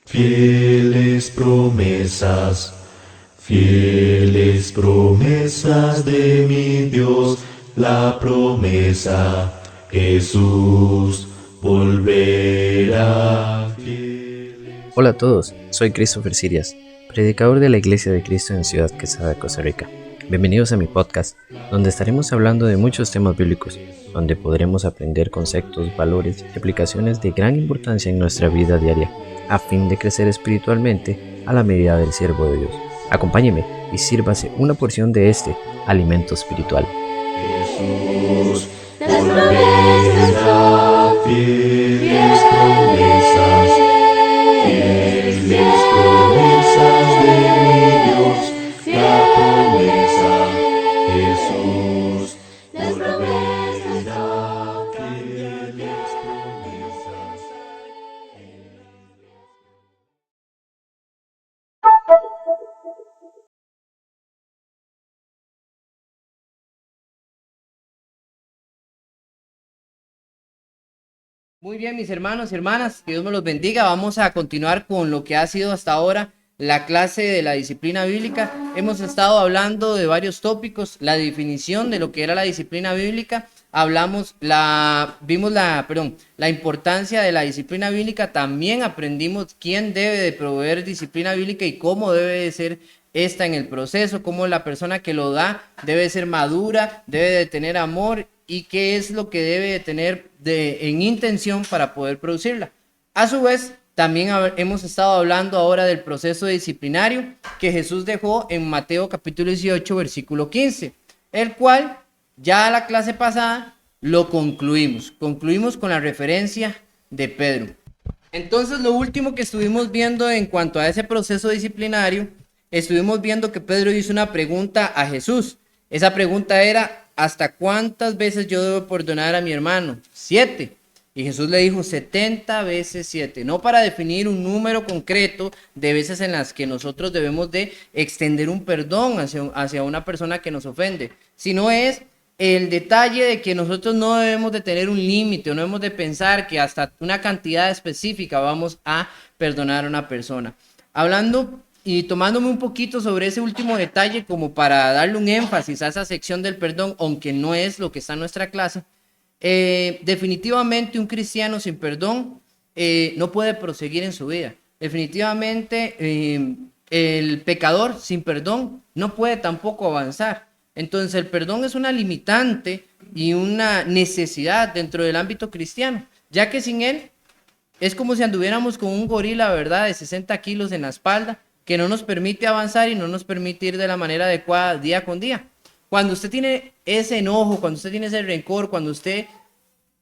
Fieles promesas de mi Dios, la promesa, Jesús volverá. Hola a todos, soy Christopher Sirias, predicador de la Iglesia de Cristo en Ciudad Quesada, Costa Rica. Bienvenidos a mi podcast, donde estaremos hablando de muchos temas bíblicos, donde podremos aprender conceptos, valores y aplicaciones de gran importancia en nuestra vida diaria, a fin de crecer espiritualmente a la medida del siervo de Dios. Acompáñeme y sírvase una porción de este alimento espiritual. Jesús volverá, fieles promesas de mi Dios, la promesa, Jesús volverá, fieles promesas. Muy bien, mis hermanos y hermanas, que Dios me los bendiga. Vamos a continuar con lo que ha sido hasta ahora la clase de la disciplina bíblica. Hemos estado hablando de varios tópicos, la definición de lo que era la disciplina bíblica. Vimos la importancia de la disciplina bíblica. También aprendimos quién debe de proveer disciplina bíblica y cómo debe de ser esta en el proceso, cómo la persona que lo da debe ser madura, debe de tener amor y qué es lo que debe de tener en intención para poder producirla. A su vez, también hemos estado hablando ahora del proceso disciplinario que Jesús dejó en Mateo capítulo 18, versículo 15, el cual ya la clase pasada lo concluimos con la referencia de Pedro. Entonces, lo último que estuvimos viendo en cuanto a ese proceso disciplinario, estuvimos viendo que Pedro hizo una pregunta a Jesús. Esa pregunta era: ¿hasta cuántas veces yo debo perdonar a mi hermano? 7. Y Jesús le dijo 70 veces 7, no para definir un número concreto de veces en las que nosotros debemos de extender un perdón hacia una persona que nos ofende, sino es el detalle de que nosotros no debemos de tener un límite, no debemos de pensar que hasta una cantidad específica vamos a perdonar a una persona. Hablando y tomándome un poquito sobre ese último detalle como para darle un énfasis a esa sección del perdón, aunque no es lo que está en nuestra clase, definitivamente un cristiano sin perdón no puede proseguir en su vida. Definitivamente el pecador sin perdón no puede tampoco avanzar. Entonces el perdón es una limitante y una necesidad dentro del ámbito cristiano, ya que sin él es como si anduviéramos con un gorila, ¿verdad?, de 60 kilos en la espalda, que no nos permite avanzar y no nos permite ir de la manera adecuada día con día. Cuando usted tiene ese enojo, cuando usted tiene ese rencor, cuando usted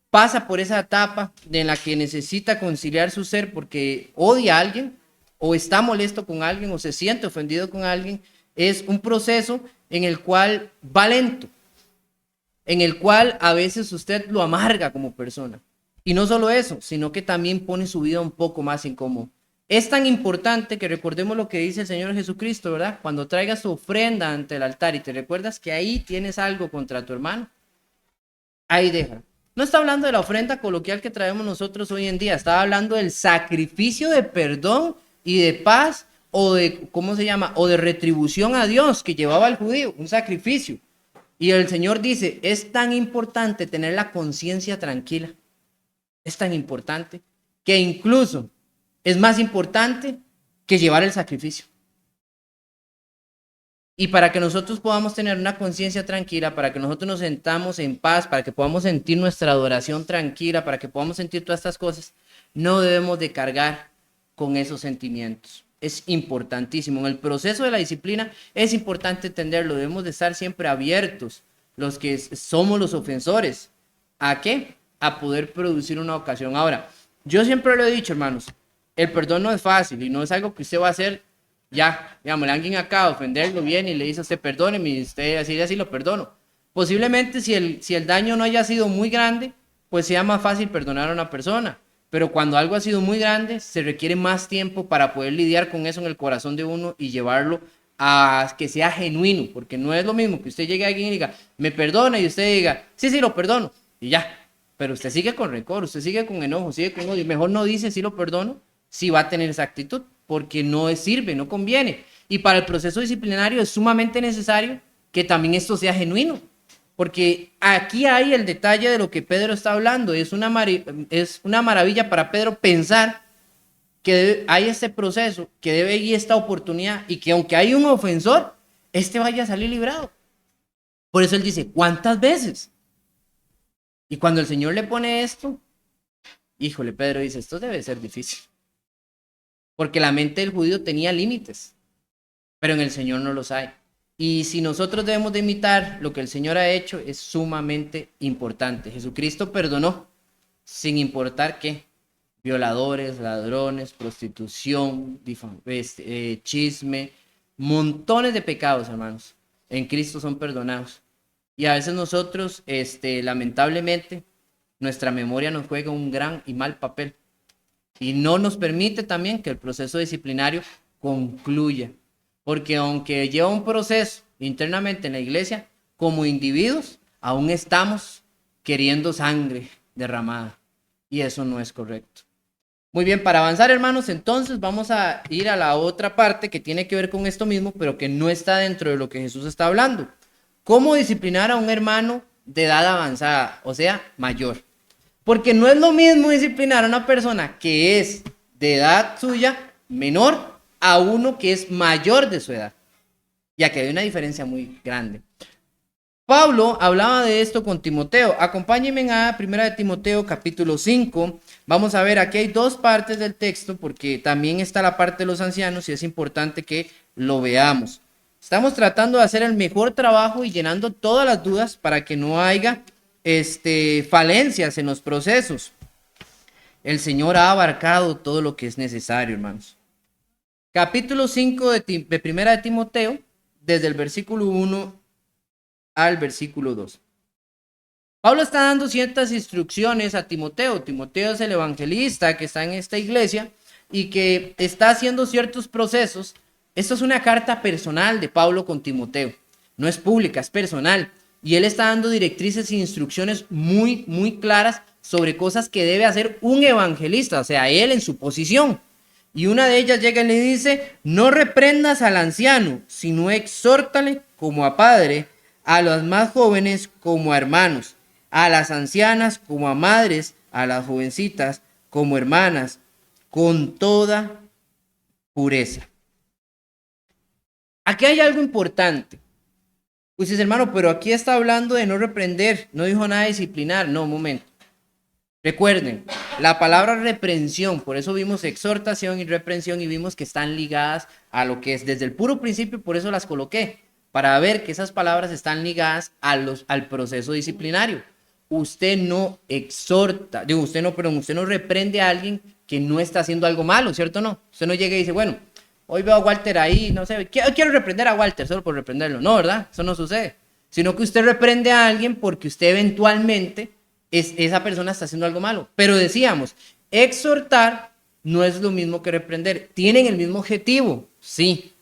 pasa por esa etapa en la que necesita conciliar su ser porque odia a alguien, o está molesto con alguien, o se siente ofendido con alguien, es un proceso en el cual va lento, en el cual a veces usted lo amarga como persona. Y no solo eso, sino que también pone su vida un poco más incómoda. Es tan importante que recordemos lo que dice el Señor Jesucristo, ¿verdad? Cuando traigas tu ofrenda ante el altar y te recuerdas que ahí tienes algo contra tu hermano, ahí deja. No está hablando de la ofrenda coloquial que traemos nosotros hoy en día, está hablando del sacrificio de perdón y de paz o de, ¿cómo se llama? O de retribución a Dios que llevaba al judío, un sacrificio. Y el Señor dice, es tan importante tener la conciencia tranquila, es tan importante que incluso es más importante que llevar el sacrificio. Y para que nosotros podamos tener una conciencia tranquila, para que nosotros nos sentamos en paz, para que podamos sentir nuestra adoración tranquila, para que podamos sentir todas estas cosas, no debemos de cargar con esos sentimientos. Es importantísimo. En el proceso de la disciplina es importante entenderlo. Debemos de estar siempre abiertos, los que somos los ofensores. ¿A qué? A poder producir una ocasión. Ahora, yo siempre lo he dicho, hermanos, el perdón no es fácil y no es algo que usted va a hacer ya, digamos, alguien acaba de ofenderlo bien y le dice a usted perdóneme y usted así lo perdono. Posiblemente si el daño no haya sido muy grande, pues sea más fácil perdonar a una persona. Pero cuando algo ha sido muy grande, se requiere más tiempo para poder lidiar con eso en el corazón de uno y llevarlo a que sea genuino, porque no es lo mismo que usted llegue a alguien y diga, me perdona, y usted diga, sí, lo perdono, y ya. Pero usted sigue con rencor, usted sigue con enojo, sigue con odio, mejor no dice sí lo perdono, sí va a tener esa actitud, porque no sirve, no conviene. Y para el proceso disciplinario es sumamente necesario que también esto sea genuino, porque aquí hay el detalle de lo que Pedro está hablando. Es una maravilla para Pedro pensar que hay este proceso, que debe ir esta oportunidad y que aunque hay un ofensor, este vaya a salir librado. Por eso él dice, ¿cuántas veces? Y cuando el Señor le pone esto, híjole, Pedro dice, esto debe ser difícil. Porque la mente del judío tenía límites, pero en el Señor no los hay. Y si nosotros debemos de imitar lo que el Señor ha hecho, es sumamente importante. Jesucristo perdonó, sin importar qué. Violadores, ladrones, prostitución, chisme, montones de pecados, hermanos. En Cristo son perdonados. Y a veces nosotros, lamentablemente, nuestra memoria nos juega un gran y mal papel. Y no nos permite también que el proceso disciplinario concluya. Porque aunque lleva un proceso internamente en la iglesia, como individuos, aún estamos queriendo sangre derramada. Y eso no es correcto. Muy bien, para avanzar, hermanos, entonces vamos a ir a la otra parte que tiene que ver con esto mismo, pero que no está dentro de lo que Jesús está hablando. ¿Cómo disciplinar a un hermano de edad avanzada, o sea, mayor? Porque no es lo mismo disciplinar a una persona que es de edad suya menor a uno que es mayor de su edad, ya que hay una diferencia muy grande. Pablo hablaba de esto con Timoteo. Acompáñenme a 1 de Timoteo capítulo 5. Vamos a ver, aquí hay dos partes del texto porque también está la parte de los ancianos y es importante que lo veamos. Estamos tratando de hacer el mejor trabajo y llenando todas las dudas para que no haya falencias en los procesos. El Señor ha abarcado todo lo que es necesario, hermanos. Capítulo 5 de 1 de Timoteo, desde el versículo 1 al versículo 2. Pablo está dando ciertas instrucciones a Timoteo. Timoteo es el evangelista que está en esta iglesia y que está haciendo ciertos procesos. Esto es una carta personal de Pablo con Timoteo. No es pública, es personal. Y él está dando directrices e instrucciones muy, muy claras sobre cosas que debe hacer un evangelista, o sea, él en su posición. Y una de ellas llega y le dice, no reprendas al anciano, sino exhórtale como a padre, a los más jóvenes como a hermanos, a las ancianas como a madres, a las jovencitas como hermanas, con toda pureza. Aquí hay algo importante. Pues dices, hermano, pero aquí está hablando de no reprender, no dijo nada de disciplinar. No, un momento. Recuerden, la palabra reprensión, por eso vimos exhortación y reprensión y vimos que están ligadas a lo que es desde el puro principio, por eso las coloqué, para ver que esas palabras están ligadas al proceso disciplinario. Usted no exhorta, usted no reprende a alguien que no está haciendo algo malo, ¿cierto o no? Usted no llega y dice, bueno, hoy veo a Walter ahí, no sé, quiero reprender a Walter solo por reprenderlo. No, ¿verdad? Eso no sucede. Sino que usted reprende a alguien porque usted eventualmente, esa persona está haciendo algo malo. Pero decíamos, exhortar no es lo mismo que reprender. Tienen el mismo objetivo, sí.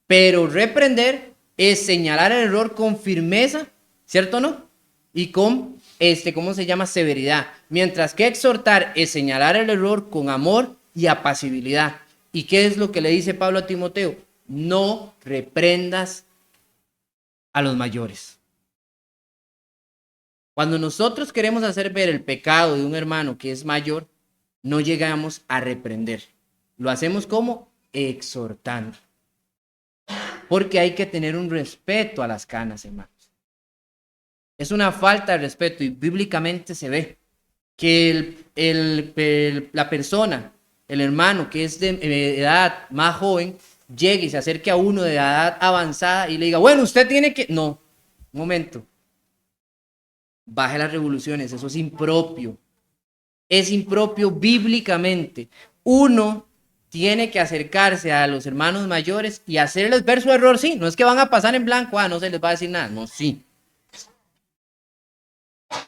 Pero reprender es señalar el error con firmeza, ¿cierto o no? Y con, ¿cómo se llama? Severidad. Mientras que exhortar es señalar el error con amor y apacibilidad. ¿Y qué es lo que le dice Pablo a Timoteo? No reprendas a los mayores. Cuando nosotros queremos hacer ver el pecado de un hermano que es mayor, no llegamos a reprender. Lo hacemos como exhortando. Porque hay que tener un respeto a las canas, hermanos. Es una falta de respeto y bíblicamente se ve que la persona, el hermano que es de edad más joven, llegue y se acerque a uno de edad avanzada y le diga, bueno, usted tiene que... No, un momento. Baje las revoluciones, eso es impropio. Es impropio bíblicamente. Uno tiene que acercarse a los hermanos mayores y hacerles ver su error, sí. No es que van a pasar en blanco, no se les va a decir nada, no, sí.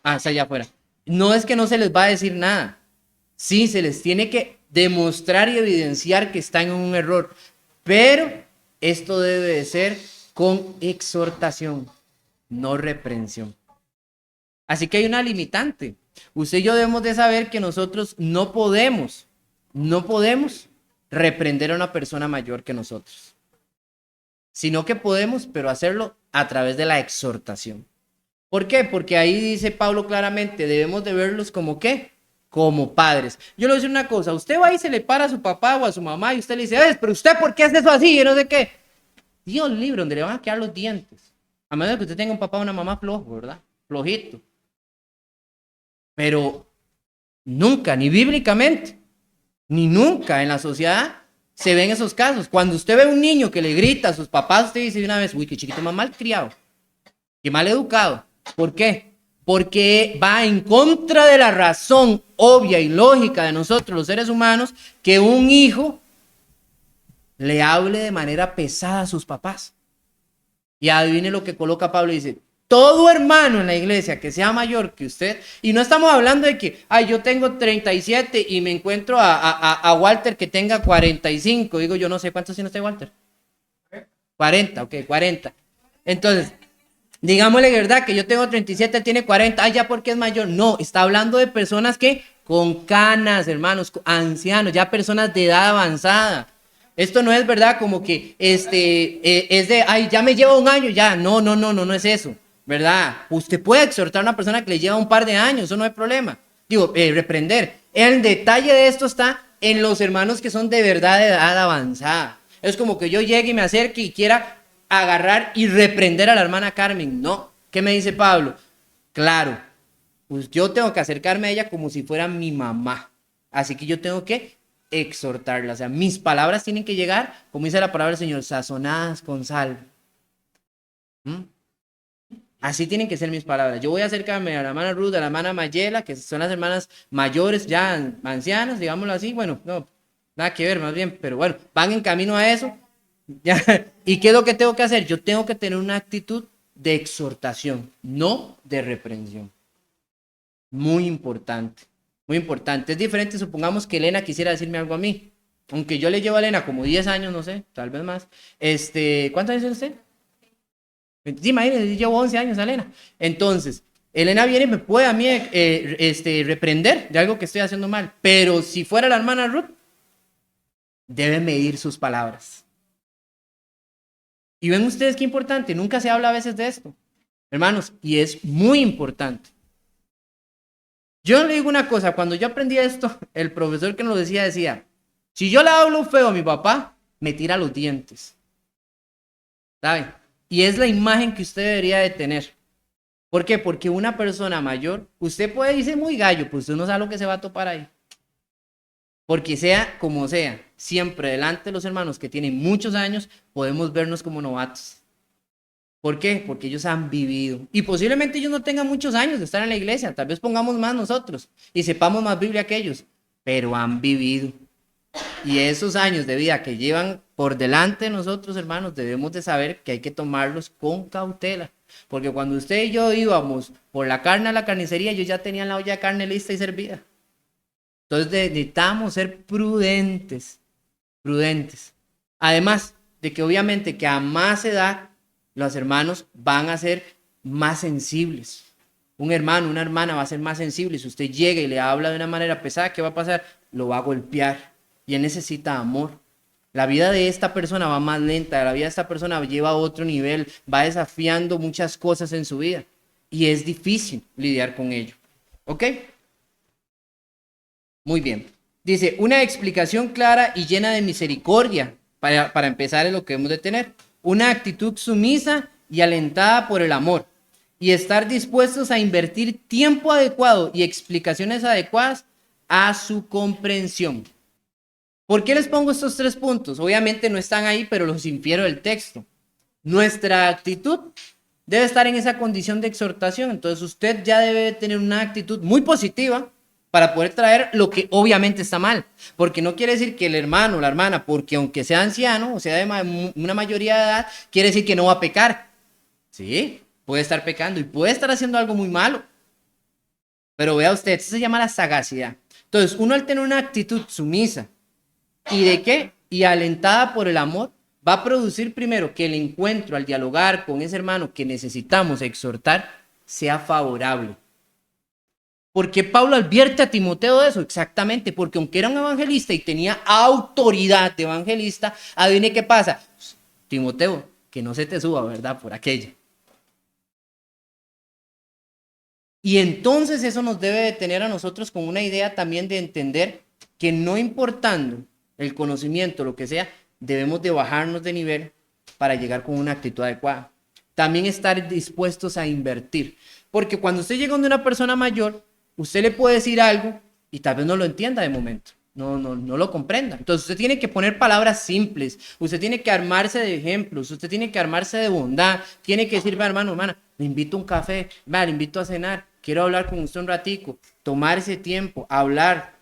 Está allá afuera. No es que no se les va a decir nada. Sí, se les tiene que demostrar y evidenciar que están en un error. Pero esto debe de ser con exhortación, no reprensión. Así que hay una limitante. Usted y yo debemos de saber que nosotros no podemos no podemos reprender a una persona mayor que nosotros, sino que podemos, pero hacerlo a través de la exhortación. ¿Por qué? Porque ahí dice Pablo claramente, debemos de verlos como ¿qué? Como padres. Yo le voy a decir una cosa, usted va y se le para a su papá o a su mamá y usted le dice, pero usted ¿por qué hace eso así? Yo no sé qué. Dios libre, donde le van a quedar los dientes. A menos que usted tenga un papá o una mamá flojo, ¿verdad? Flojito. Pero nunca, ni bíblicamente, ni nunca en la sociedad se ven esos casos. Cuando usted ve a un niño que le grita a sus papás, usted dice de una vez, uy, qué chiquito más mal criado, qué mal educado. ¿Por qué? Porque va en contra de la razón obvia y lógica de nosotros los seres humanos que un hijo le hable de manera pesada a sus papás. Y adivine lo que coloca Pablo y dice, todo hermano en la iglesia que sea mayor que usted, y no estamos hablando de que, yo tengo 37 y me encuentro a Walter que tenga 45, digo yo no sé cuántos años tiene Walter. 40, ok, 40. Entonces, digámosle verdad que yo tengo 37, él tiene 40, ya porque es mayor. No, está hablando de personas que con canas, hermanos, ancianos, ya personas de edad avanzada. Esto no es verdad como que es de, ya me lleva un año, ya. No es eso, ¿verdad? Usted puede exhortar a una persona que le lleva un par de años, eso no hay problema. Digo, reprender. El detalle de esto está en los hermanos que son de verdad de edad avanzada. Es como que yo llegue y me acerque y quiera agarrar y reprender a la hermana Carmen. No. ¿Qué me dice Pablo? Claro, pues yo tengo que acercarme a ella como si fuera mi mamá. Así que yo tengo que exhortarla. O sea, mis palabras tienen que llegar, como dice la palabra del Señor, sazonadas con sal. Así tienen que ser mis palabras. Yo voy a acercarme a la hermana Ruth, a la hermana Mayela, que son las hermanas mayores, ya ancianas, digámoslo así. Bueno, no, nada que ver, más bien, pero bueno, van en camino a eso. Ya. ¿Y qué es lo que tengo que hacer? Yo tengo que tener una actitud de exhortación, no de reprensión. Muy importante, muy importante. Es diferente, supongamos que Elena quisiera decirme algo a mí, aunque yo le llevo a Elena como 10 años, no sé, tal vez más. ¿Cuántos años tiene usted? Sí, imagínese, yo llevo 11 años a Elena. Entonces, Elena viene y me puede a mí reprender de algo que estoy haciendo mal, pero si fuera la hermana Ruth, debe medir sus palabras. Y ven ustedes qué importante, nunca se habla a veces de esto, hermanos, y es muy importante. Yo le digo una cosa, cuando yo aprendí esto, el profesor que nos decía, si yo le hablo feo a mi papá, me tira los dientes. ¿Saben? Y es la imagen que usted debería de tener. ¿Por qué? Porque una persona mayor, usted puede irse muy gallo, pues usted no sabe lo que se va a topar ahí. Porque sea como sea, siempre delante de los hermanos que tienen muchos años, podemos vernos como novatos. ¿Por qué? Porque ellos han vivido. Y posiblemente ellos no tengan muchos años de estar en la iglesia. Tal vez pongamos más nosotros y sepamos más Biblia que ellos. Pero han vivido. Y esos años de vida que llevan por delante de nosotros, hermanos, debemos de saber que hay que tomarlos con cautela. Porque cuando usted y yo íbamos por la carne a la carnicería, ellos ya tenían la olla de carne lista y servida. Entonces necesitamos ser prudentes. Además de que obviamente que a más edad, los hermanos van a ser más sensibles. Un hermano, una hermana va a ser más sensible. Si usted llega y le habla de una manera pesada, ¿qué va a pasar? Lo va a golpear. Y él necesita amor. La vida de esta persona va más lenta. La vida de esta persona lleva a otro nivel. Va desafiando muchas cosas en su vida. Y es difícil lidiar con ello. ¿Ok? Muy bien. Dice, una explicación clara y llena de misericordia. Para empezar es lo que debemos de tener. Una actitud sumisa y alentada por el amor. Y estar dispuestos a invertir tiempo adecuado y explicaciones adecuadas a su comprensión. ¿Por qué les pongo estos 3 puntos? Obviamente no están ahí, pero los infiero del texto. Nuestra actitud debe estar en esa condición de exhortación. Entonces usted ya debe tener una actitud muy positiva para poder traer lo que obviamente está mal. Porque no quiere decir que el hermano o la hermana, porque aunque sea anciano, o sea de una mayoría de edad, quiere decir que no va a pecar. Sí, puede estar pecando y puede estar haciendo algo muy malo. Pero vea usted, eso se llama la sagacidad. Entonces, uno al tener una actitud sumisa, ¿y de qué? Y alentada por el amor, va a producir primero que el encuentro al dialogar con ese hermano que necesitamos exhortar sea favorable. ¿Por qué Pablo advierte a Timoteo de eso? Exactamente, porque aunque era un evangelista y tenía autoridad de evangelista, adivine qué pasa. Timoteo, que no se te suba, ¿verdad? Por aquello. Y entonces eso nos debe de tener a nosotros con una idea también de entender que no importando el conocimiento, lo que sea, debemos de bajarnos de nivel para llegar con una actitud adecuada. También estar dispuestos a invertir. Porque cuando usted llega donde una persona mayor, usted le puede decir algo y tal vez no lo entienda de momento. No lo comprenda. Entonces usted tiene que poner palabras simples, usted tiene que armarse de ejemplos, usted tiene que armarse de bondad, tiene que decir, hermano, hermana, le invito a un café, le invito a cenar, quiero hablar con usted un ratico, tomar ese tiempo, hablar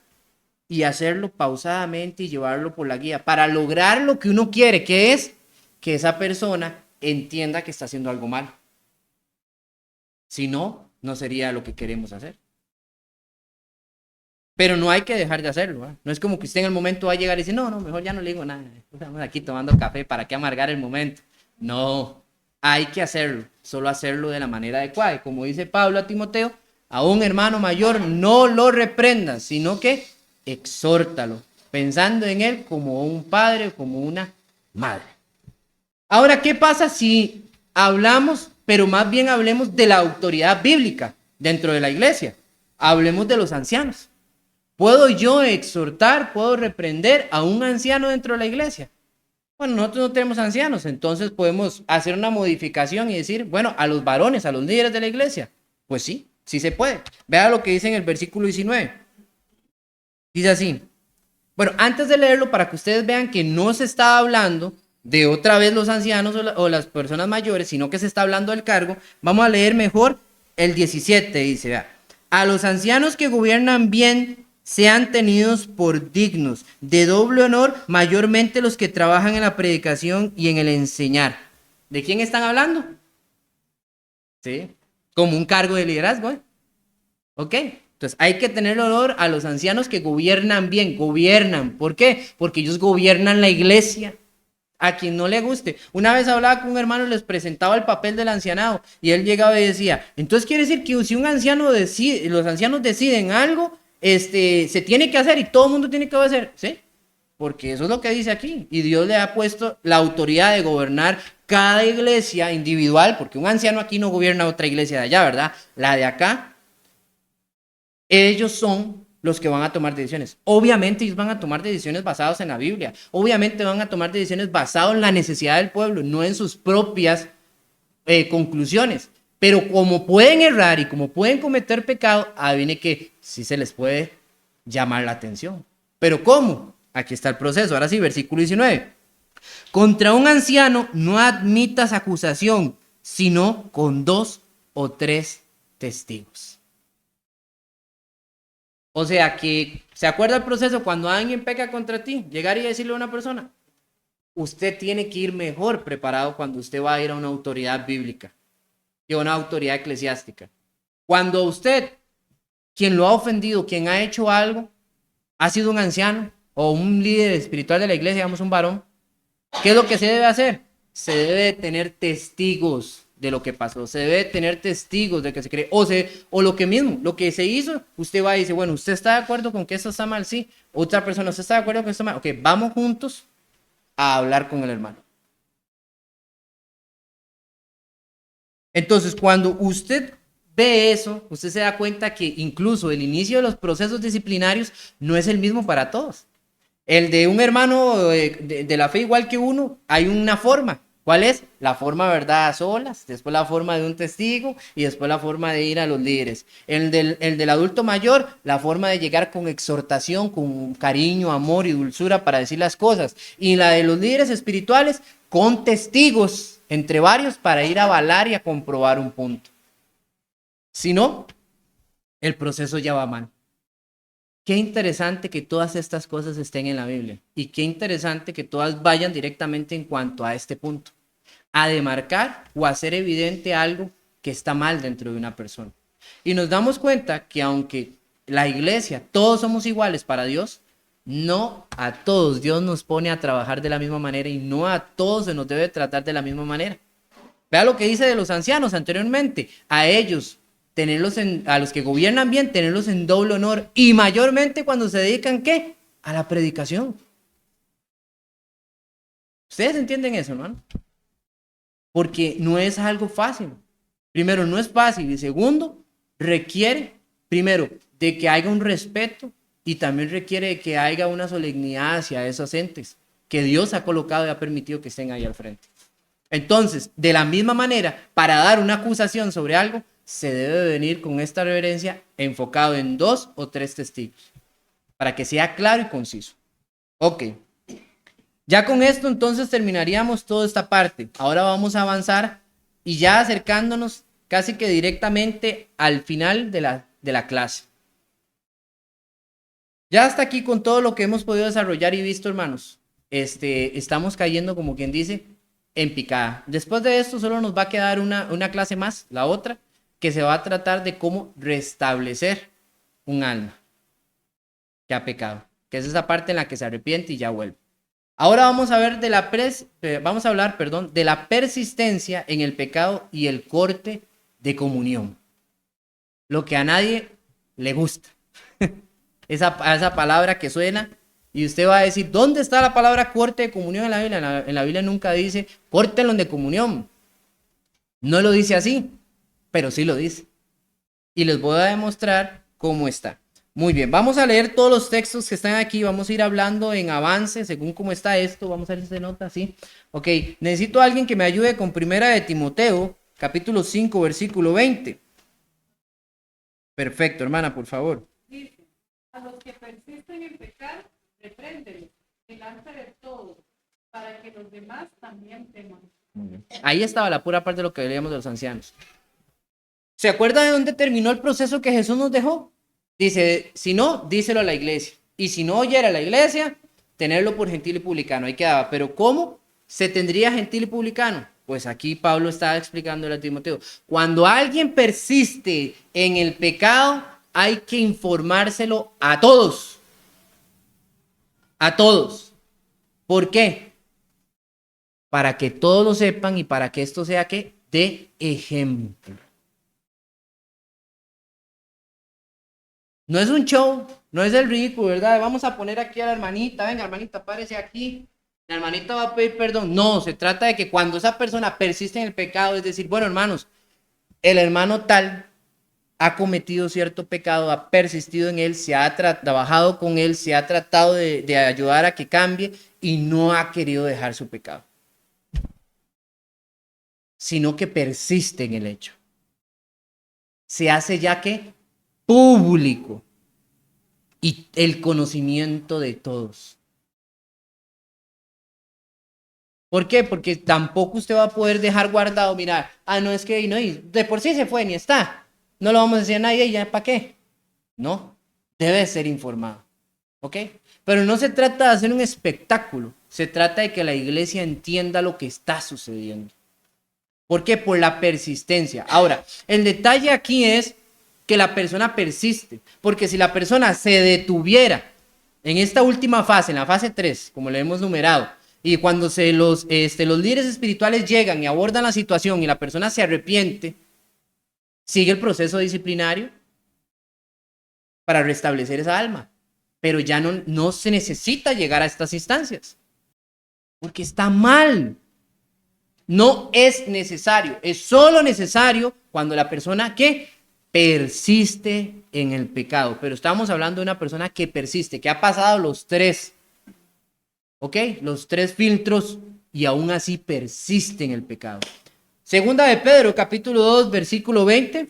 y hacerlo pausadamente y llevarlo por la guía para lograr lo que uno quiere, que es que esa persona entienda que está haciendo algo mal. Si no, no sería lo que queremos hacer. Pero no hay que dejar de hacerlo, ¿eh? No es como que usted en el momento va a llegar y decir, no, mejor ya no le digo nada. Estamos aquí tomando café, ¿para qué amargar el momento? No, hay que hacerlo, solo hacerlo de la manera adecuada. Y como dice Pablo a Timoteo, a un hermano mayor no lo reprendas, sino que exhórtalo, pensando en él como un padre o como una madre. Ahora, ¿qué pasa si hablamos, pero más bien hablemos de la autoridad bíblica dentro de la iglesia? Hablemos de los ancianos. ¿Puedo yo exhortar, puedo reprender a un anciano dentro de la iglesia? Bueno, nosotros no tenemos ancianos, entonces podemos hacer una modificación y decir, bueno, a los varones, a los líderes de la iglesia. Pues sí, sí se puede. Vea lo que dice en el versículo 19. Dice así. Bueno, antes de leerlo, para que ustedes vean que no se está hablando de otra vez los ancianos o las personas mayores, sino que se está hablando del cargo, vamos a leer mejor el 17, dice, vea. A los ancianos que gobiernan bien sean tenidos por dignos, de doble honor, mayormente los que trabajan en la predicación y en el enseñar. ¿De quién están hablando? Sí, como un cargo de liderazgo, ¿eh? ¿Ok? Entonces hay que tener honor a los ancianos que gobiernan bien, gobiernan. ¿Por qué? Porque ellos gobiernan la iglesia. A quien no le guste. Una vez hablaba con un hermano y les presentaba el papel del ancianado y él llegaba y decía, entonces quiere decir que si un anciano decide, los ancianos deciden algo, se tiene que hacer y todo el mundo tiene que hacer, ¿sí? Porque eso es lo que dice aquí. Y Dios le ha puesto la autoridad de gobernar cada iglesia individual, porque un anciano aquí no gobierna otra iglesia de allá, ¿verdad? La de acá, ellos son los que van a tomar decisiones. Obviamente ellos van a tomar decisiones basadas en la Biblia. Obviamente van a tomar decisiones basadas en la necesidad del pueblo, no en sus propias conclusiones. Pero como pueden errar y como pueden cometer pecado, adivine que sí se les puede llamar la atención. ¿Pero cómo? Aquí está el proceso. Ahora sí, versículo 19. Contra un anciano no admitas acusación, sino con 2 o 3 testigos. O sea que, ¿se acuerda el proceso cuando alguien peca contra ti? Llegar y decirle a una persona, usted tiene que ir mejor preparado cuando usted va a ir a una autoridad bíblica y a una autoridad eclesiástica. Cuando usted, quien lo ha ofendido, quien ha hecho algo, ha sido un anciano o un líder espiritual de la iglesia, digamos un varón, ¿qué es lo que se debe hacer? Se debe tener testigos de lo que pasó, se debe tener testigos de que se cree, o lo que mismo, lo que se hizo, usted va y dice, bueno, ¿usted está de acuerdo con que esto está mal? Sí. Otra persona, ¿usted está de acuerdo con que esto está mal? Ok, vamos juntos a hablar con el hermano. Entonces, cuando usted ve eso, usted se da cuenta que incluso el inicio de los procesos disciplinarios no es el mismo para todos. El de un hermano de la fe igual que uno, hay una forma. ¿Cuál es? La forma, ¿verdad? A solas, después la forma de un testigo y después la forma de ir a los líderes. El del adulto mayor, la forma de llegar con exhortación, con cariño, amor y dulzura para decir las cosas. Y la de los líderes espirituales, con testigos, entre varios, para ir a avalar y a comprobar un punto. Si no, el proceso ya va mal. Qué interesante que todas estas cosas estén en la Biblia y qué interesante que todas vayan directamente en cuanto a este punto, a demarcar o hacer evidente algo que está mal dentro de una persona. Y nos damos cuenta que aunque la iglesia, todos somos iguales para Dios, no a todos Dios nos pone a trabajar de la misma manera y no a todos se nos debe tratar de la misma manera. Vea lo que dice de los ancianos anteriormente, a ellos a los que gobiernan bien, tenerlos en doble honor, y mayormente cuando se dedican, ¿qué? A la predicación. ¿Ustedes entienden eso, hermano? Porque no es algo fácil. Primero, no es fácil, y segundo, requiere, primero, de que haya un respeto, y también requiere de que haya una solemnidad hacia esos entes que Dios ha colocado y ha permitido que estén ahí al frente. Entonces, de la misma manera, para dar una acusación sobre algo, se debe venir con esta reverencia enfocado en 2 o 3 testigos, para que sea claro y conciso. Ok. Ya con esto entonces terminaríamos toda esta parte. Ahora vamos a avanzar y ya acercándonos casi que directamente al final de la clase. Ya hasta aquí con todo lo que hemos podido desarrollar y visto, hermanos, estamos cayendo, como quien dice, en picada. Después de esto solo nos va a quedar una clase más, la otra, que se va a tratar de cómo restablecer un alma que ha pecado, que es esa parte en la que se arrepiente y ya vuelve. Ahora vamos a ver vamos a hablar, de la persistencia en el pecado y el corte de comunión. Lo que a nadie le gusta. esa palabra que suena y usted va a decir, ¿dónde está la palabra corte de comunión en la Biblia? En la Biblia nunca dice, córtenlo de comunión. No lo dice así, pero sí lo dice. Y les voy a demostrar cómo está. Muy bien, vamos a leer todos los textos que están aquí, vamos a ir hablando en avance según cómo está esto, vamos a ver si se nota así. Ok, necesito a alguien que me ayude con Primera de Timoteo, capítulo 5, versículo 20. Perfecto, hermana, por favor. Dice, a los que persisten en pecar, repréndelos delante de todos, para que los demás también teman. Muy bien. Ahí estaba la pura parte de lo que leíamos de los ancianos. ¿Se acuerda de dónde terminó el proceso que Jesús nos dejó? Dice, si no, díselo a la iglesia. Y si no oyera a la iglesia, tenerlo por gentil y publicano. Ahí quedaba. Pero ¿cómo se tendría gentil y publicano? Pues aquí Pablo estaba explicándole a Timoteo. Cuando alguien persiste en el pecado, hay que informárselo a todos. A todos. ¿Por qué? Para que todos lo sepan y para que esto sea ¿qué? De ejemplo. No es un show, no es el ridículo, ¿verdad? Vamos a poner aquí a la hermanita, venga hermanita, párese aquí. La hermanita va a pedir perdón. No, se trata de que cuando esa persona persiste en el pecado, es decir, bueno hermanos, el hermano tal ha cometido cierto pecado, ha persistido en él, se ha trabajado con él, se ha tratado de ayudar a que cambie y no ha querido dejar su pecado, sino que persiste en el hecho. Se hace ya que público y el conocimiento de todos. ¿Por qué? Porque tampoco usted va a poder dejar guardado, mira, no es que no, de por sí se fue ni está, no lo vamos a decir a nadie y ya para qué. No, debe ser informado, ¿ok? Pero no se trata de hacer un espectáculo, se trata de que la iglesia entienda lo que está sucediendo. ¿Por qué? Por la persistencia. Ahora, el detalle aquí es que la persona persiste, porque si la persona se detuviera en esta última fase, en la fase 3, como le hemos numerado, y cuando los líderes espirituales llegan y abordan la situación y la persona se arrepiente, sigue el proceso disciplinario para restablecer esa alma, pero ya no se necesita llegar a estas instancias, porque está mal. No es necesario, es solo necesario cuando la persona que persiste en el pecado. Pero estamos hablando de una persona que persiste, que ha pasado los 3, ¿ok? Los 3 filtros y aún así persiste en el pecado. Segunda de Pedro, capítulo 2, versículo 20.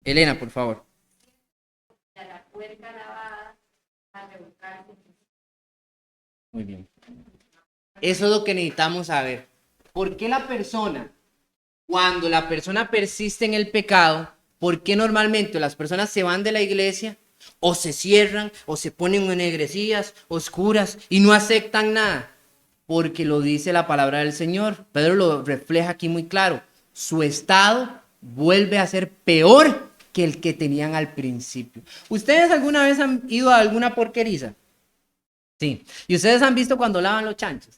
Elena, por favor. Muy bien. Eso es lo que necesitamos saber. ¿Por qué cuando la persona persiste en el pecado, por qué normalmente las personas se van de la iglesia o se cierran o se ponen en enegrecías oscuras y no aceptan nada? Porque lo dice la palabra del Señor. Pedro lo refleja aquí muy claro. Su estado vuelve a ser peor que el que tenían al principio. ¿Ustedes alguna vez han ido a alguna porqueriza? Sí. ¿Y ustedes han visto cuando lavan los chanchos?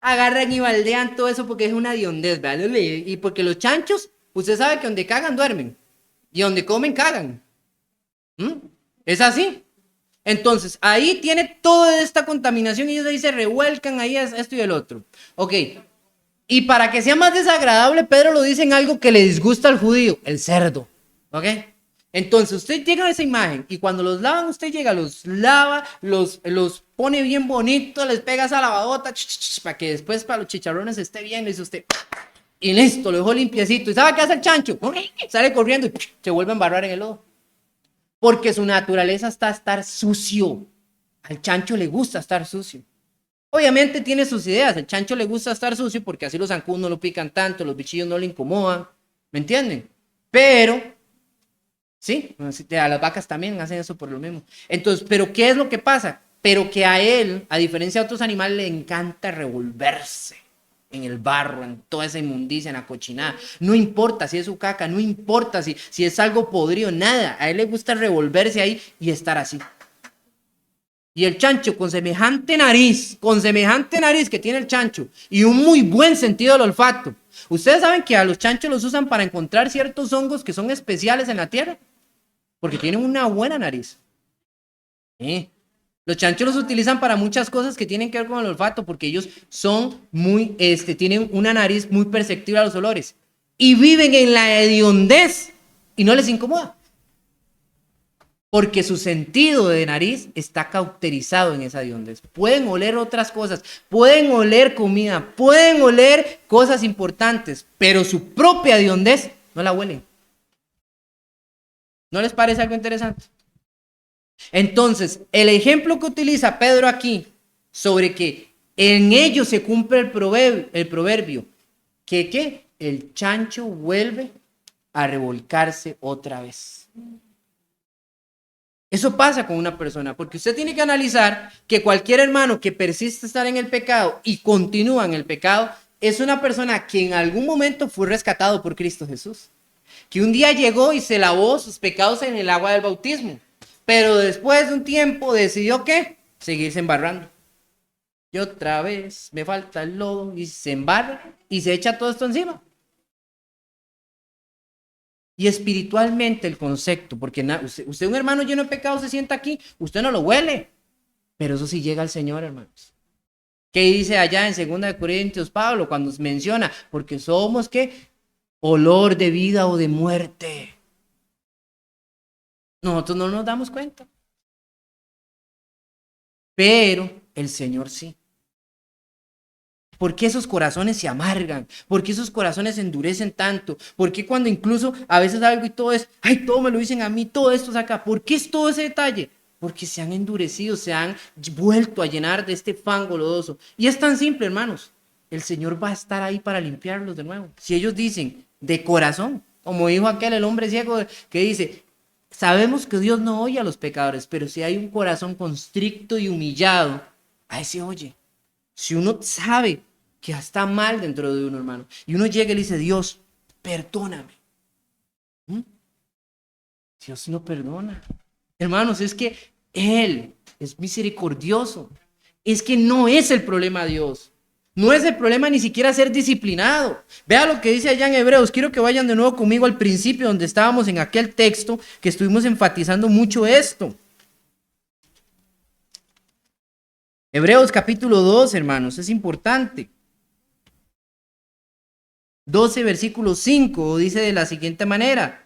Agarran y baldean todo eso porque es una hediondez, ¿vale? Y porque los chanchos, usted sabe que donde cagan duermen. Y donde comen, cagan. Es así. Entonces, ahí tiene toda esta contaminación y ellos ahí se revuelcan ahí a esto y el otro. Ok. Y para que sea más desagradable, Pedro lo dice en algo que le disgusta al judío, el cerdo. ¿Ok? Entonces, usted llega a esa imagen y cuando los lavan, usted llega, los lava, los pone bien bonitos, les pega esa lavadota, para que después para los chicharrones esté bien, le dice usted, y listo, lo dejó limpiecito. ¿Y sabe qué hace el chancho? Sale corriendo y se vuelve a embarrar en el lodo. Porque su naturaleza está estar sucio. Al chancho le gusta estar sucio. Obviamente tiene sus ideas. Al chancho le gusta estar sucio porque así los zancudos no lo pican tanto, los bichillos no le incomodan. ¿Me entienden? Pero, sí, a las vacas también hacen eso por lo mismo. Entonces, ¿pero qué es lo que pasa? Pero que a él, a diferencia de otros animales, le encanta revolverse en el barro, en toda esa inmundicia, en la cochinada. No importa si es su caca, no importa si es algo podrido, nada. A él le gusta revolverse ahí y estar así. Y el chancho con semejante nariz que tiene el chancho y un muy buen sentido del olfato. Ustedes saben que a los chanchos los usan para encontrar ciertos hongos que son especiales en la tierra, porque tienen una buena nariz. Los chanchos los utilizan para muchas cosas que tienen que ver con el olfato, porque ellos son tienen una nariz muy perceptible a los olores y viven en la hediondez y no les incomoda. Porque su sentido de nariz está cauterizado en esa hediondez. Pueden oler otras cosas, pueden oler comida, pueden oler cosas importantes, pero su propia hediondez no la huelen. ¿No les parece algo interesante? Entonces, el ejemplo que utiliza Pedro aquí sobre que en ellos se cumple el proverbio, que ¿qué? El chancho vuelve a revolcarse otra vez. Eso pasa con una persona, porque usted tiene que analizar que cualquier hermano que persiste estar en el pecado y continúa en el pecado, es una persona que en algún momento fue rescatado por Cristo Jesús, que un día llegó y se lavó sus pecados en el agua del bautismo, pero después de un tiempo decidió ¿qué? Seguirse embarrando. Y otra vez me falta el lodo y se embarra y se echa todo esto encima. Y espiritualmente el concepto, porque usted un hermano lleno de pecado se sienta aquí, usted no lo huele, pero eso sí llega al Señor, hermanos. ¿Qué dice allá en 2 Corintios Pablo cuando menciona? Porque somos ¿qué? Olor de vida o de muerte. Nosotros no nos damos cuenta, pero el Señor sí. ¿Por qué esos corazones se amargan? ¿Por qué esos corazones se endurecen tanto? ¿Por qué cuando incluso a veces algo y todo es, ay, todo me lo dicen a mí, todo esto es acá? ¿Por qué es todo ese detalle? Porque se han endurecido, se han vuelto a llenar de este fango lodoso. Y es tan simple, hermanos. El Señor va a estar ahí para limpiarlos de nuevo. Si ellos dicen de corazón, como dijo aquel el hombre ciego que dice, sabemos que Dios no oye a los pecadores, pero si hay un corazón constricto y humillado, a ese oye. Si uno sabe que está mal dentro de uno, hermano, y uno llega y le dice, Dios, perdóname. Dios no perdona. Hermanos, es que Él es misericordioso. Es que no es el problema Dios. No es el problema ni siquiera ser disciplinado. Vea lo que dice allá en Hebreos. Quiero que vayan de nuevo conmigo al principio donde estábamos en aquel texto que estuvimos enfatizando mucho esto. Hebreos capítulo 2, hermanos, es importante. 12, versículo 5, dice de la siguiente manera.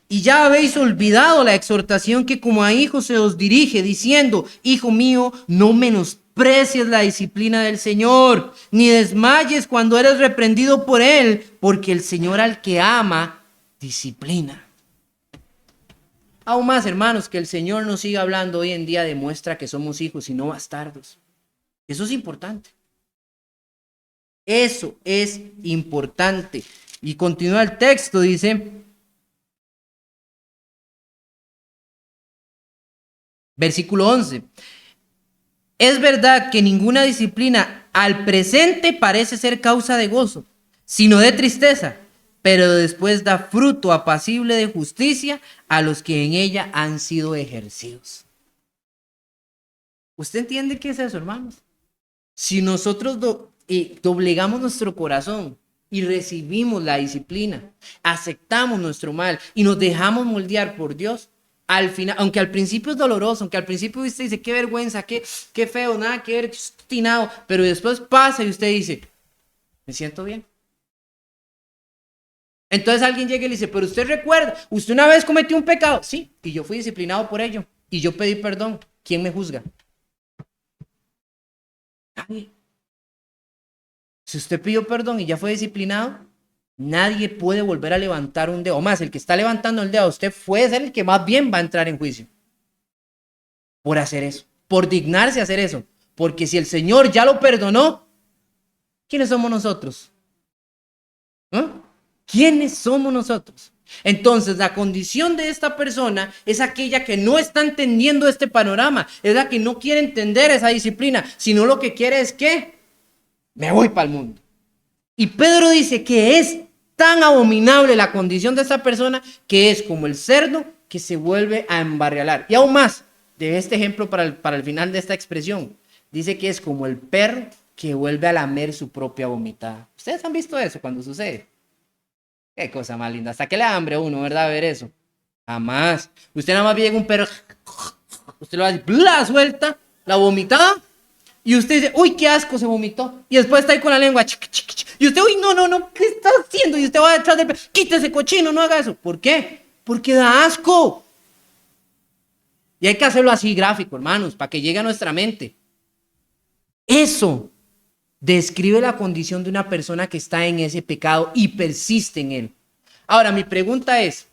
Y ya habéis olvidado la exhortación que como a hijos se os dirige, diciendo, hijo mío, no menosprecies la disciplina del Señor, ni desmayes cuando eres reprendido por Él, porque el Señor al que ama, disciplina. Aún más, hermanos, que el Señor nos siga hablando hoy en día demuestra que somos hijos y no bastardos. Eso es importante. Eso es importante. Y continúa el texto, dice, versículo 11. Es verdad que ninguna disciplina al presente parece ser causa de gozo, sino de tristeza, pero después da fruto apacible de justicia a los que en ella han sido ejercidos. ¿Usted entiende qué es eso, hermanos? Si nosotros doblegamos nuestro corazón y recibimos la disciplina, aceptamos nuestro mal y nos dejamos moldear por Dios, al final, aunque al principio es doloroso, aunque al principio usted dice, qué vergüenza, qué feo, nada que ver, qué obstinado, pero después pasa y usted dice, me siento bien. Entonces alguien llega y le dice, pero usted recuerda, usted una vez cometió un pecado. Sí, y yo fui disciplinado por ello, y yo pedí perdón. ¿Quién me juzga? Nadie. Si usted pidió perdón y ya fue disciplinado, nadie puede volver a levantar un dedo. O más, el que está levantando el dedo a usted puede ser el que más bien va a entrar en juicio. Por hacer eso, por dignarse a hacer eso. Porque si el Señor ya lo perdonó, ¿quiénes somos nosotros? ¿Eh? ¿Quiénes somos nosotros? Entonces, la condición de esta persona es aquella que no está entendiendo este panorama, es la que no quiere entender esa disciplina, sino lo que quiere es que me voy para el mundo. Y Pedro dice que es tan abominable la condición de esta persona que es como el cerdo que se vuelve a embarrialar. Y aún más, de este ejemplo para el final de esta expresión, dice que es como el perro que vuelve a lamer su propia vomitada. ¿Ustedes han visto eso cuando sucede? Qué cosa más linda. Hasta que le da hambre a uno, ¿verdad? Ver eso. Jamás. Usted nada más ve un perro, usted lo hace, la suelta, la vomitada, y usted dice, uy, qué asco, se vomitó. Y después está ahí con la lengua, y usted, uy, no, ¿qué está haciendo? Y usted va detrás del perro, quítese cochino, no haga eso. ¿Por qué? Porque da asco. Y hay que hacerlo así gráfico, hermanos, para que llegue a nuestra mente. Eso describe la condición de una persona que está en ese pecado y persiste en él. Ahora, mi pregunta es,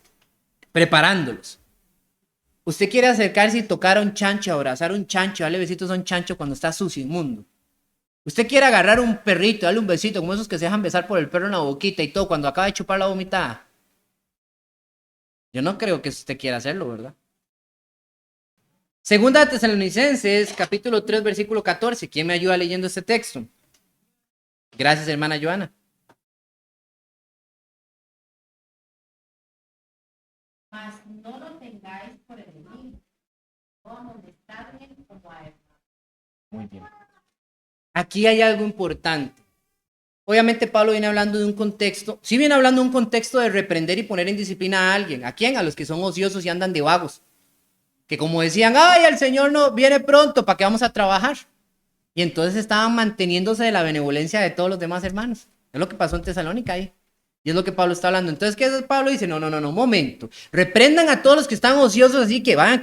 preparándolos, ¿usted quiere acercarse y tocar a un chancho, abrazar a un chancho, darle besitos a un chancho cuando está sucio, inmundo? ¿Usted quiere agarrar a un perrito, darle un besito, como esos que se dejan besar por el perro en la boquita y todo, cuando acaba de chupar la vomitada? Yo no creo que usted quiera hacerlo, ¿verdad? Segunda de Tesalonicenses, capítulo 3, versículo 14. ¿Quién me ayuda leyendo este texto? Gracias, hermana Joana. Mas no lo tengáis por enemigo, no amonestadle como a hermano. Muy bien. Aquí hay algo importante. Obviamente Pablo viene hablando de un contexto, sí viene hablando de un contexto de reprender y poner en disciplina a alguien. ¿A quién? A los que son ociosos y andan de vagos. Que como decían, ay, el Señor no viene pronto, ¿para qué vamos a trabajar? Y entonces estaban manteniéndose de la benevolencia de todos los demás hermanos. Es lo que pasó en Tesalónica ahí. Y es lo que Pablo está hablando. Entonces, ¿qué es Pablo? Dice, no, momento. Reprendan a todos los que están ociosos así que vayan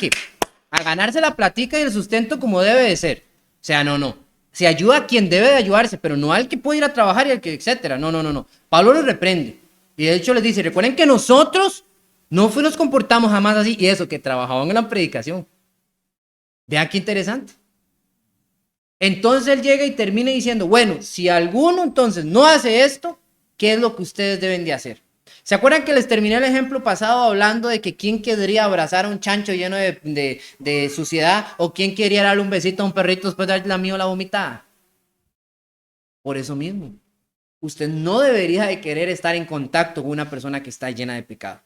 a ganarse la platica y el sustento como debe de ser. O sea, no. Se ayuda a quien debe de ayudarse, pero no al que puede ir a trabajar y al que, etcétera. No. Pablo los reprende. Y de hecho les dice, recuerden que nosotros no nos comportamos jamás así. Y eso, que trabajaban en la predicación. Vean qué interesante. Entonces él llega y termina diciendo, bueno, si alguno entonces no hace esto, ¿qué es lo que ustedes deben de hacer? ¿Se acuerdan que les terminé el ejemplo pasado hablando de que quién querría abrazar a un chancho lleno de suciedad o quién quería darle un besito a un perrito después de darle la mío la vomitada? Por eso mismo, usted no debería de querer estar en contacto con una persona que está llena de pecado.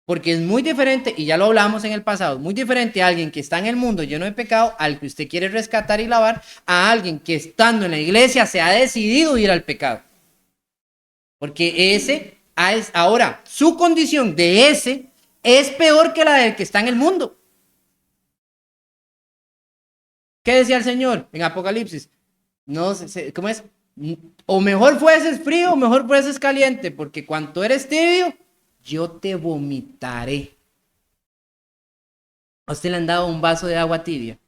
Porque es muy diferente, y ya lo hablamos en el pasado, es muy diferente a alguien que está en el mundo lleno de pecado, al que usted quiere rescatar y lavar, a alguien que estando en la iglesia se ha decidido ir al pecado. Porque ese, ahora, su condición de ese es peor que la del que está en el mundo. ¿Qué decía el Señor en Apocalipsis? No sé, ¿cómo es? O mejor fueses frío o mejor fueses caliente, porque cuando eres tibio, yo te vomitaré. ¿A usted le han dado un vaso de agua tibia?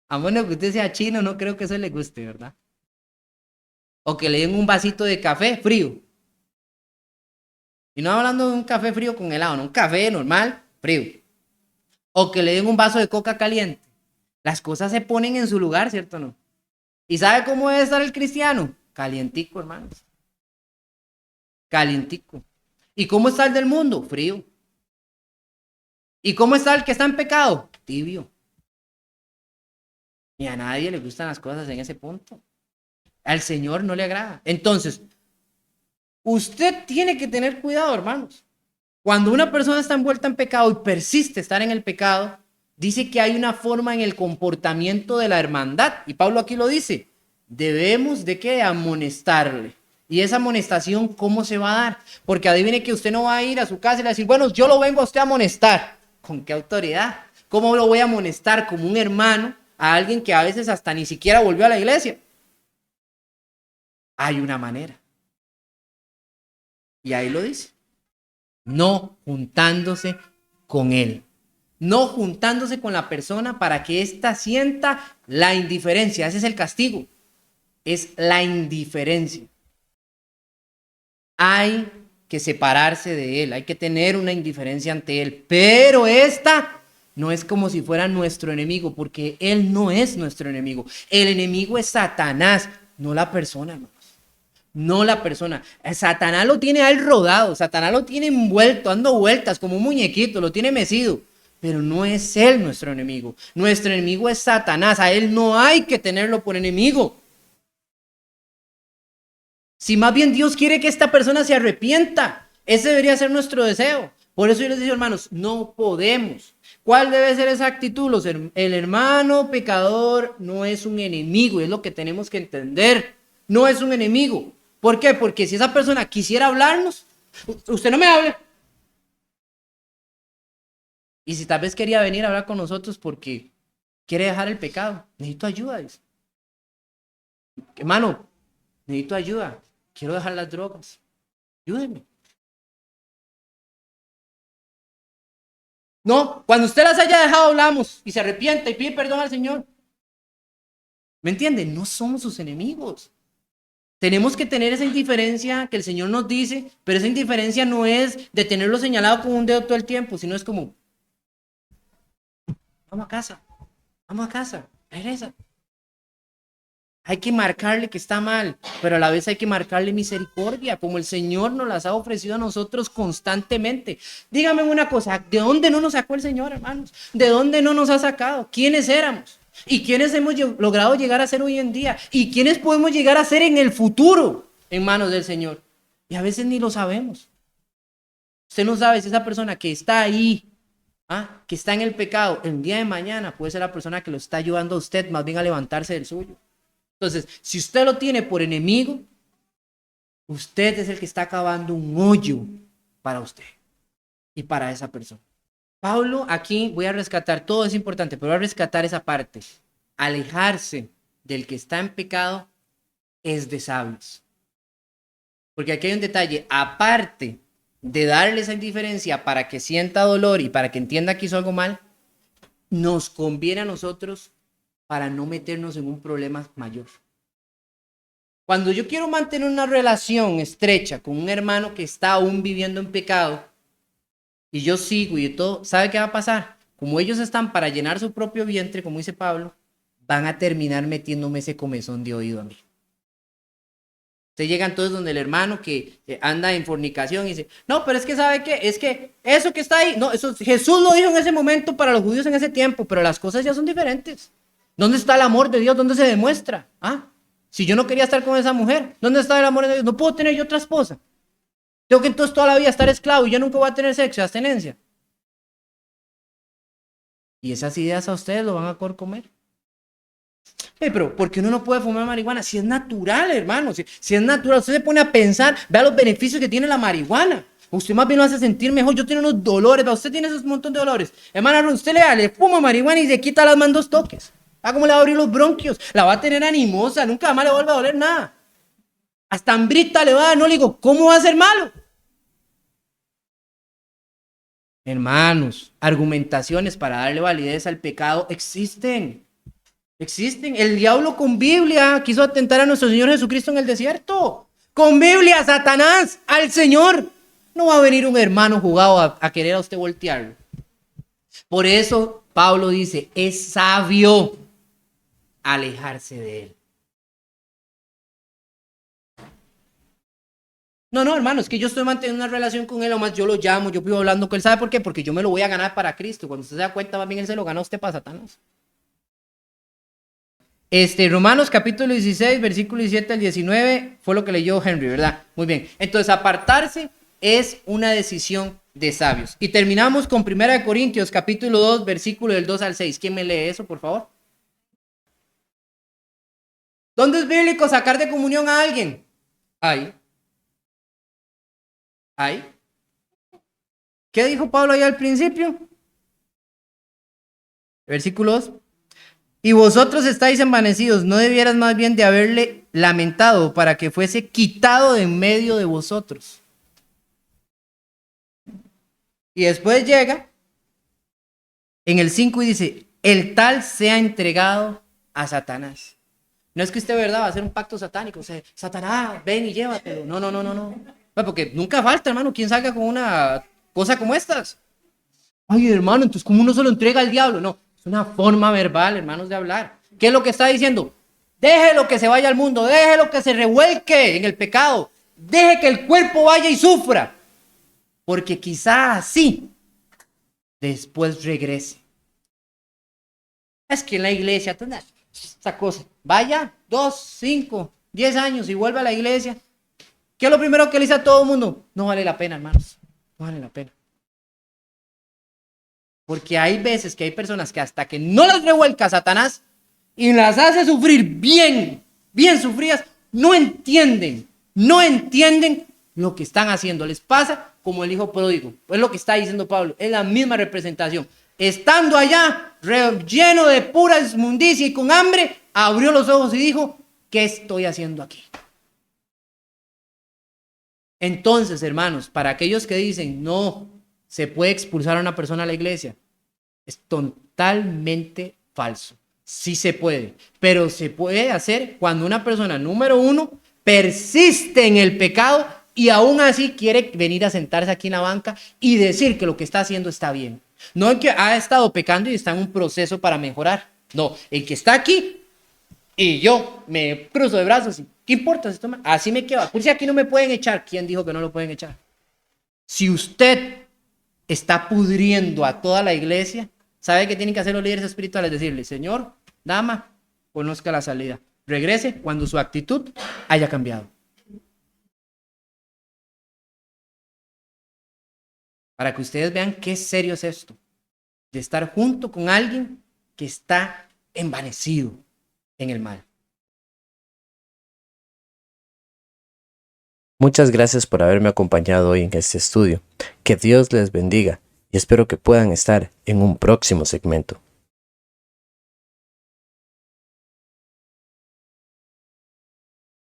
A menos que usted sea chino, no creo que eso le guste, ¿verdad? O que le den un vasito de café frío. Y no hablando de un café frío con helado, no, un café normal, frío. O que le den un vaso de coca caliente. Las cosas se ponen en su lugar, ¿cierto o no? ¿Y sabe cómo debe estar el cristiano? Calientico, hermanos. Calientico. ¿Y cómo está el del mundo? Frío. ¿Y cómo está el que está en pecado? Tibio. Y a nadie le gustan las cosas en ese punto. Al Señor no le agrada. Entonces, usted tiene que tener cuidado, hermanos. Cuando una persona está envuelta en pecado y persiste estar en el pecado, dice que hay una forma en el comportamiento de la hermandad. Y Pablo aquí lo dice. debemos de qué, amonestarle. Y esa amonestación, ¿cómo se va a dar? Porque adivine que usted no va a ir a su casa y le va a decir, bueno, yo lo vengo a usted a amonestar. ¿Con qué autoridad? ¿Cómo lo voy a amonestar como un hermano a alguien que a veces hasta ni siquiera volvió a la iglesia? Hay una manera. Y ahí lo dice. No juntándose con él. No juntándose con la persona para que ésta sienta la indiferencia. Ese es el castigo. Es la indiferencia. Hay que separarse de él, hay que tener una indiferencia ante él, pero esta no es como si fuera nuestro enemigo, porque él no es nuestro enemigo. El enemigo es Satanás, no la persona, hermanos. No la persona. Satanás lo tiene a él rodado, Satanás lo tiene envuelto, dando vueltas como un muñequito, lo tiene mecido. Pero no es él nuestro enemigo. Nuestro enemigo es Satanás, a él no hay que tenerlo por enemigo. Si más bien Dios quiere que esta persona se arrepienta, ese debería ser nuestro deseo. Por eso yo les digo, hermanos, no podemos. ¿Cuál debe ser esa actitud? El hermano pecador no es un enemigo, es lo que tenemos que entender. No es un enemigo. ¿Por qué? Porque si esa persona quisiera hablarnos, usted no me hable. Y si tal vez quería venir a hablar con nosotros porque quiere dejar el pecado, necesito ayuda. Dice. Hermano, necesito ayuda. Quiero dejar las drogas. Ayúdeme. No, cuando usted las haya dejado hablamos y se arrepienta y pide perdón al Señor. ¿Me entiende? No somos sus enemigos. Tenemos que tener esa indiferencia que el Señor nos dice, pero esa indiferencia no es de tenerlo señalado con un dedo todo el tiempo, sino es como, vamos a casa, regresa. Hay que marcarle que está mal, pero a la vez hay que marcarle misericordia, como el Señor nos las ha ofrecido a nosotros constantemente. Dígame una cosa, ¿de dónde no nos sacó el Señor, hermanos? ¿De dónde no nos ha sacado? ¿Quiénes éramos? ¿Y quiénes hemos logrado llegar a ser hoy en día? ¿Y quiénes podemos llegar a ser en el futuro en manos del Señor? Y a veces ni lo sabemos. Usted no sabe si esa persona que está ahí, que está en el pecado, el día de mañana puede ser la persona que lo está ayudando a usted más bien a levantarse del suyo. Entonces, si usted lo tiene por enemigo, usted es el que está cavando un hoyo para usted y para esa persona. Pablo, aquí voy a rescatar, todo es importante, pero voy a rescatar esa parte. Alejarse del que está en pecado es de sabios. Porque aquí hay un detalle, aparte de darle esa indiferencia para que sienta dolor y para que entienda que hizo algo mal, nos conviene a nosotros para no meternos en un problema mayor. Cuando yo quiero mantener una relación estrecha con un hermano que está aún viviendo en pecado y yo sigo y todo, ¿sabe qué va a pasar? Como ellos están para llenar su propio vientre, como dice Pablo, van a terminar metiéndome ese comezón de oído a mí. Usted llega entonces donde el hermano que anda en fornicación y dice, no, pero es que ¿sabe qué? Es que eso que está ahí, no, eso Jesús lo dijo en ese momento para los judíos en ese tiempo, pero las cosas ya son diferentes. ¿Dónde está el amor de Dios? ¿Dónde se demuestra? Si yo no quería estar con esa mujer, ¿dónde está el amor de Dios? No puedo tener yo otra esposa. Tengo que entonces toda la vida estar esclavo y yo nunca voy a tener sexo y abstenencia. Y esas ideas a ustedes lo van a comer. Pero ¿por qué uno no puede fumar marihuana? Si es natural, hermano, si es natural, usted se pone a pensar, vea los beneficios que tiene la marihuana. Usted más bien lo hace sentir mejor. Yo tengo unos dolores, usted tiene esos montón de dolores. Hermano, usted le fuma marihuana y se quita las manos 2 toques. ¿Cómo le va a abrir los bronquios? La va a tener animosa, nunca más le vuelve a doler nada. Hasta hambrita le va a dar, no le digo, ¿cómo va a ser malo? Hermanos, argumentaciones para darle validez al pecado existen. Existen. El diablo con Biblia quiso atentar a nuestro Señor Jesucristo en el desierto. Con Biblia, Satanás, al Señor. No va a venir un hermano jugado a querer a usted voltearlo. Por eso Pablo dice, es sabio alejarse de él. No, hermano, es que yo estoy manteniendo una relación con él, o más yo lo llamo, yo vivo hablando con él. ¿Sabe por qué? Porque yo me lo voy a ganar para Cristo. Cuando usted se da cuenta, más bien él se lo gana a usted para Satanás. Romanos capítulo 16, versículo 17 al 19, fue lo que leyó Henry, ¿verdad? Muy bien. Entonces, apartarse es una decisión de sabios. Y terminamos con 1 Corintios capítulo 2, versículo del 2 al 6. ¿Quién me lee eso, por favor? ¿Dónde es bíblico sacar de comunión a alguien? Ahí. Ahí. ¿Qué dijo Pablo ahí al principio? Versículos. Y vosotros estáis envanecidos, ¿no debieras más bien de haberle lamentado para que fuese quitado de en medio de vosotros? Y después llega en el 5 y dice, el tal sea entregado a Satanás. No es que usted, ¿verdad?, va a hacer un pacto satánico. O sea, Satanás, ven y llévatelo. No. Bueno, porque nunca falta, hermano, quien salga con una cosa como estas. Ay, hermano, entonces, ¿cómo uno se lo entrega al diablo? No, es una forma verbal, hermanos, de hablar. ¿Qué es lo que está diciendo? Déjelo que se vaya al mundo, déjelo que se revuelque en el pecado, deje que el cuerpo vaya y sufra. Porque quizás así después regrese. Es que en la iglesia, esa cosa, vaya 2, 5, 10 años y vuelve a la iglesia. ¿Qué es lo primero que le dice a todo el mundo? No vale la pena, hermanos, no vale la pena. Porque hay veces que hay personas que hasta que no las revuelca Satanás y las hace sufrir bien sufridas, no entienden lo que están haciendo. Les pasa como el hijo pródigo. Es lo que está diciendo Pablo, es la misma representación. Estando allá, lleno de pura inmundicia y con hambre, abrió los ojos y dijo, ¿qué estoy haciendo aquí? Entonces, hermanos, para aquellos que dicen, no, se puede expulsar a una persona a la iglesia, es totalmente falso. Sí se puede, pero se puede hacer cuando una persona, número uno, persiste en el pecado y aún así quiere venir a sentarse aquí en la banca y decir que lo que está haciendo está bien. No el que ha estado pecando y está en un proceso para mejorar. No, el que está aquí y yo me cruzo de brazos y ¿qué importa? Así me quedo. Por si aquí no me pueden echar. ¿Quién dijo que no lo pueden echar? Si usted está pudriendo a toda la iglesia, ¿sabe qué tienen que hacer los líderes espirituales? Decirle, Señor, dama, conozca la salida. Regrese cuando su actitud haya cambiado. Para que ustedes vean qué serio es esto, de estar junto con alguien que está envanecido en el mal. Muchas gracias por haberme acompañado hoy en este estudio. Que Dios les bendiga y espero que puedan estar en un próximo segmento.